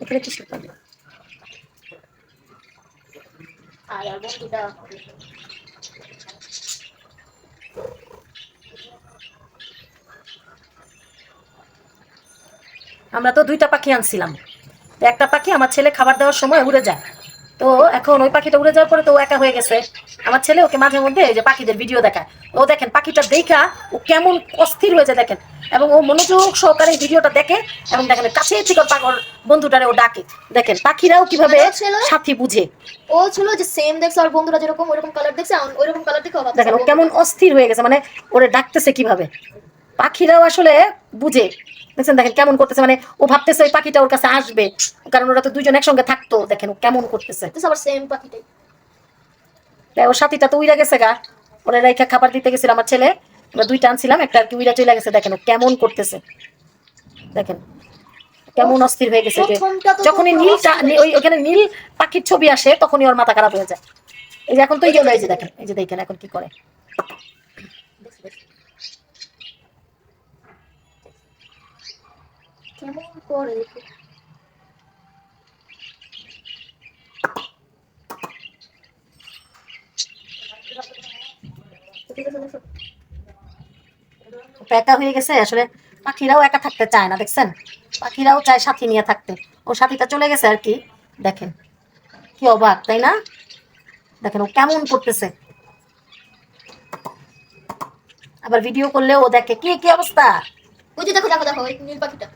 এখানে কিসের পাখি? আর বন্ধুটা আমরা তো দুইটা পাখি আনছিলাম, একটা পাখি আমার ছেলে খাবার দেওয়ার সময় উড়ে যায়, তো এখন ওই পাখিটা উড়ে যাওয়ার পরে তো ও একা হয়ে গেছে। আমার ছেলে ওকে মাঝে মধ্যে এই যে পাখিদের ভিডিও দেখায়, ও দেখেন পাখিটা দেখা ও কেমন অস্থির হয়েছে দেখেন, এবং ও মনোযোগ সহকারে ভিডিওটা দেখে এবং দেখেন কাছে থেকে পাগল বন্ধুটারে ও ডাকে। দেখেন পাখিরাও কিভাবে সাথী বুঝে। ও ছিল যে সেম দেখছে আর বন্ধুরা যেরকম ওইরকম কালার দেখছে ওইরকম কালার দেখে অবাক। দেখেন ও কেমন অস্থির হয়ে গেছে, মানে ওরে ডাকতেছে কিভাবে। পাখিরাও আসলে বুঝে, দেখছেন দেখেন কেমন করতেছে, মানে ও ভাবতেছে ওই পাখিটা ওর কাছে আসবে, কারণ ওরা তো দুজন একসঙ্গে থাকতো। দেখেন ও কেমন করতেছে, আবার সেম পাখিটাই। ওর সাথীটা তো উইরা গেছে গা, ওরা রাইখা খাবার দিতে গেছিল আমার ছেলে, আমরা দুইটা আনছিলাম, একটা আর কি উইরা চলে গেছে। দেখেন ও কেমন করতেছে, দেখেন কেমন অস্থির হয়ে গেছে। যখনই নীলটা ওইখানে নীল পাখির ছবি আসে তখনই ওর মাথা খারাপ হয়ে যায়। এই যে এখন তো এই যে দেখেন, এই যে দেখেন এখন কি করে। কেমন করে একা হয়ে গেছে আসলে। পাখিরাও একা থাকতে চায় না, দেখছেন পাখিরাও চায় সাথী নিয়ে থাকতে। ও সাথীটা চলে গেছে আর কি, দেখেন কি অবাক তাই না। দেখেন ও কেমন করতেছে, আবার ভিডিও করলেও ও দেখে কি কি অবস্থা। ওই যে দেখো দেখো দেখো ওই নীল পাখিটা।